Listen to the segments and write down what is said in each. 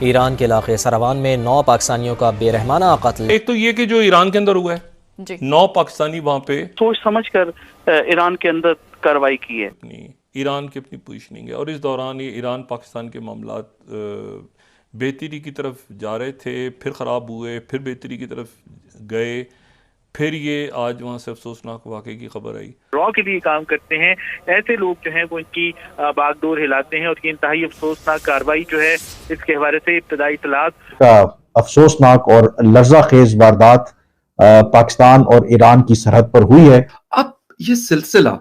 ایران کے علاقے سروان میں 9 پاکستانیوں کا بے رحمانہ قتل۔ ایک تو یہ کہ جو ایران کے اندر ہوا ہے، 9 پاکستانی وہاں پہ سوچ سمجھ کر ایران کے اندر کارروائی کی ہے۔ ایران کی اپنی پوزیشننگ ہے، اور اس دوران یہ ایران پاکستان کے معاملات بہتری کی طرف جا رہے تھے، پھر خراب ہوئے، پھر بہتری کی طرف گئے، پھر یہ آج وہاں سے افسوسناک واقعے کی خبر آئی۔ را کے لیے کام کرتے ہیں ایسے لوگ جو ہیں وہ ان کی باغ ڈور ہلاتے ہیں، اور یہ انتہائی افسوسناک کارروائی جو ہے اس کے حوالے سے ابتدائی اطلاعات کا افسوسناک اور لرزہ خیز واردات پاکستان اور ایران کی سرحد پر ہوئی ہے۔ اب یہ سلسلہ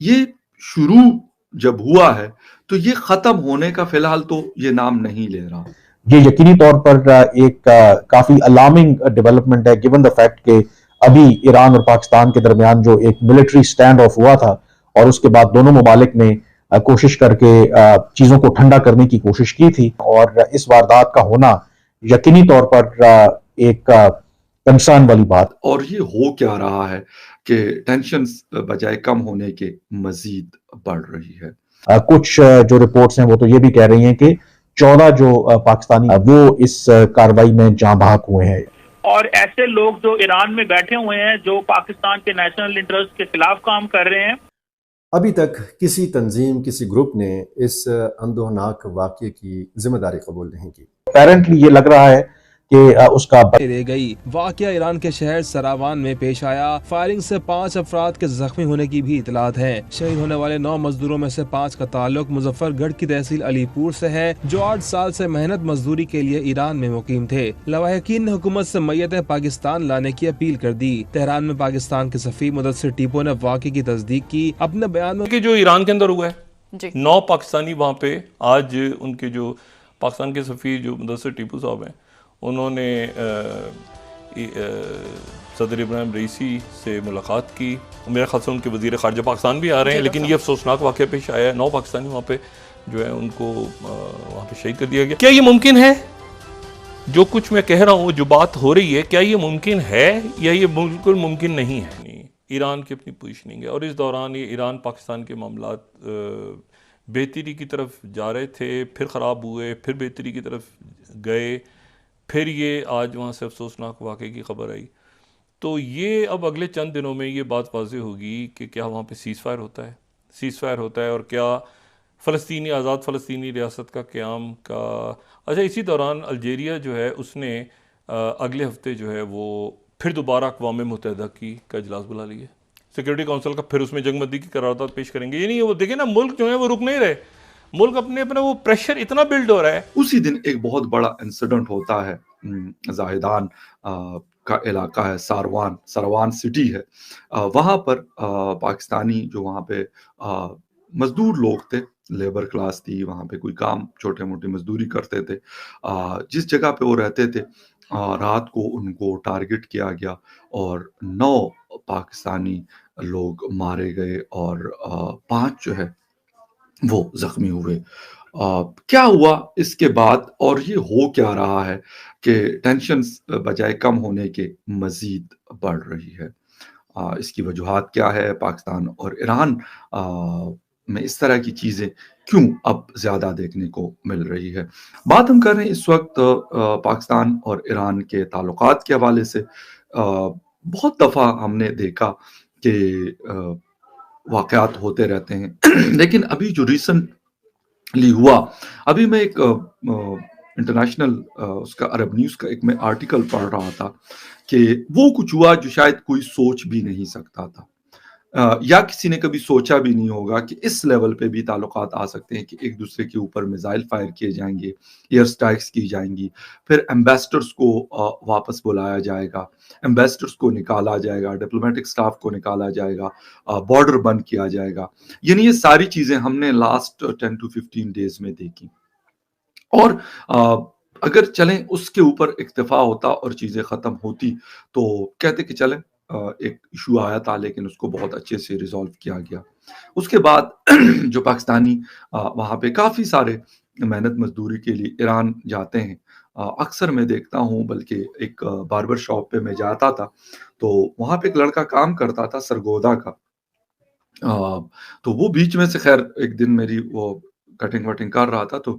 یہ شروع جب ہوا ہے تو یہ ختم ہونے کا فی الحال تو یہ نام نہیں لے رہا۔ یہ یقینی طور پر ایک کافی الارمنگ ڈیولپمنٹ ہے گیون دا فیکٹ کہ ابھی ایران اور پاکستان کے درمیان جو ایک ملٹری سٹینڈ آف ہوا تھا، اور اس کے بعد دونوں ممالک نے کوشش کر کے چیزوں کو ٹھنڈا کرنے کی کوشش کی تھی، اور اس واردات کا ہونا یقینی طور پر ایک کنسرن والی بات۔ اور یہ ہو کیا رہا ہے کہ ٹینشنز بجائے کم ہونے کے مزید بڑھ رہی ہے۔ کچھ جو رپورٹس ہیں وہ تو یہ بھی کہہ رہی ہیں کہ 14 جو پاکستانی وہ اس کارروائی میں جاں بحق ہوئے ہیں۔ اور ایسے لوگ جو ایران میں بیٹھے ہوئے ہیں جو پاکستان کے نیشنل انٹرسٹ کے خلاف کام کر رہے ہیں۔ ابھی تک کسی تنظیم کسی گروپ نے اس اندوہناک واقعے کی ذمہ داری قبول نہیں کی۔ اپیرنٹلی یہ لگ رہا ہے کہ اس کا رہ گئی۔ واقعہ ایران کے شہر سراوان میں پیش آیا۔ فائرنگ سے 5 افراد کے زخمی ہونے کی بھی اطلاعات ہیں۔ شہید ہونے والے 9 مزدوروں میں سے 5 کا تعلق مظفر گڑھ کی تحصیل علی پور سے ہے، جو 8 سال سے محنت مزدوری کے لیے ایران میں مقیم تھے۔ لواحقین نے حکومت سے میتیں پاکستان لانے کی اپیل کر دی۔ تہران میں پاکستان کے سفیر مدثر ٹیپو نے واقعے کی تصدیق کی۔ اپنے بیان میں کہ جو ایران کے اندر ہوا ہے، 9 پاکستانی وہاں پہ آج ان کے جو پاکستان کے سفیر جو مدثر ٹیپو صاحب ہیں، انہوں نے صدر ابراہیم رئیسی سے ملاقات کی۔ میرے خیال سے ان کے وزیر خارجہ پاکستان بھی آ رہے ہیں، لیکن یہ افسوسناک واقعہ پیش آیا ہے۔ 9 پاکستانی وہاں پہ جو ہے ان کو وہاں پہ شہید کر دیا گیا۔ کیا یہ ممکن ہے؟ جو کچھ میں کہہ رہا ہوں، جو بات ہو رہی ہے، کیا یہ ممکن ہے یا یہ بالکل ممکن نہیں ہے؟ ایران کی اپنی پوزیشننگ ہے، اور اس دوران یہ ایران پاکستان کے معاملات بہتری کی طرف جا رہے تھے، پھر خراب ہوئے، پھر بہتری کی طرف گئے، پھر یہ آج وہاں سے افسوسناک واقعے کی خبر آئی۔ تو یہ اب اگلے چند دنوں میں یہ بات واضح ہوگی کہ کیا وہاں پہ سیز فائر ہوتا ہے اور کیا فلسطینی آزاد فلسطینی ریاست کا قیام کا۔ اچھا، اسی دوران الجیریا جو ہے اس نے اگلے ہفتے جو ہے وہ پھر دوبارہ اقوام متحدہ کا اجلاس بلا لیا، سیکورٹی کونسل کا، پھر اس میں جنگ بندی کی قرارداد پیش کریں گے۔ یہ نہیں، وہ دیکھیں نا، ملک جو ہے وہ رک نہیں رہے، ملک اپنا وہ پریشر اتنا بلڈ ہو رہا ہے۔ اسی دن ایک بہت بڑا انسیڈنٹ ہوتا ہے، زاہدان کا علاقہ ہے، سروان سٹی ہے، وہاں پر پاکستانی جو وہاں پہ مزدور لوگ تھے، لیبر کلاس تھی، وہاں پہ کوئی کام چھوٹے موٹی مزدوری کرتے تھے، جس جگہ پہ وہ رہتے تھے، رات کو ان کو ٹارگٹ کیا گیا اور 9 پاکستانی لوگ مارے گئے اور 5 جو ہے وہ زخمی ہوئے۔ کیا ہوا اس کے بعد، اور یہ ہو کیا رہا ہے کہ ٹینشنز بجائے کم ہونے کے مزید بڑھ رہی ہے؟ اس کی وجوہات کیا ہے؟ پاکستان اور ایران میں اس طرح کی چیزیں کیوں اب زیادہ دیکھنے کو مل رہی ہے؟ بات ہم کر رہے ہیں اس وقت پاکستان اور ایران کے تعلقات کے حوالے سے۔ بہت دفعہ ہم نے دیکھا کہ واقعات ہوتے رہتے ہیں، لیکن ابھی جو ریسنٹلی ہوا، ابھی میں ایک انٹرنیشنل اس کا عرب نیوز کا ایک میں آرٹیکل پڑھ رہا تھا کہ وہ کچھ ہوا جو شاید کوئی سوچ بھی نہیں سکتا تھا، یا کسی نے کبھی سوچا بھی نہیں ہوگا کہ اس لیول پہ بھی تعلقات آ سکتے ہیں کہ ایک دوسرے کے اوپر میزائل فائر کیے جائیں گے، ایئر سٹرائکس کی جائیں گی، پھر ایمبیسڈرز کو واپس بلایا جائے گا، ایمبیسڈرز کو نکالا جائے گا، ڈپلومیٹک سٹاف کو نکالا جائے گا، بارڈر بند کیا جائے گا۔ یعنی یہ ساری چیزیں ہم نے لاسٹ 10 to 15 ڈیز میں دیکھی، اور اگر چلیں اس کے اوپر اکتفا ہوتا اور چیزیں ختم ہوتی تو کہتے کہ چلیں ایک ایشو آیا تھا لیکن اس کو بہت اچھے سے ریزالو کیا گیا۔ اس کے بعد جو پاکستانی وہاں پہ کافی سارے محنت مزدوری کے لیے ایران جاتے ہیں، اکثر میں دیکھتا ہوں، بلکہ ایک باربر شاپ پہ میں جاتا تھا تو وہاں پہ ایک لڑکا کام کرتا تھا سرگودا کا، تو وہ بیچ میں سے خیر ایک دن میری وہ کٹنگ وٹنگ کر رہا تھا تو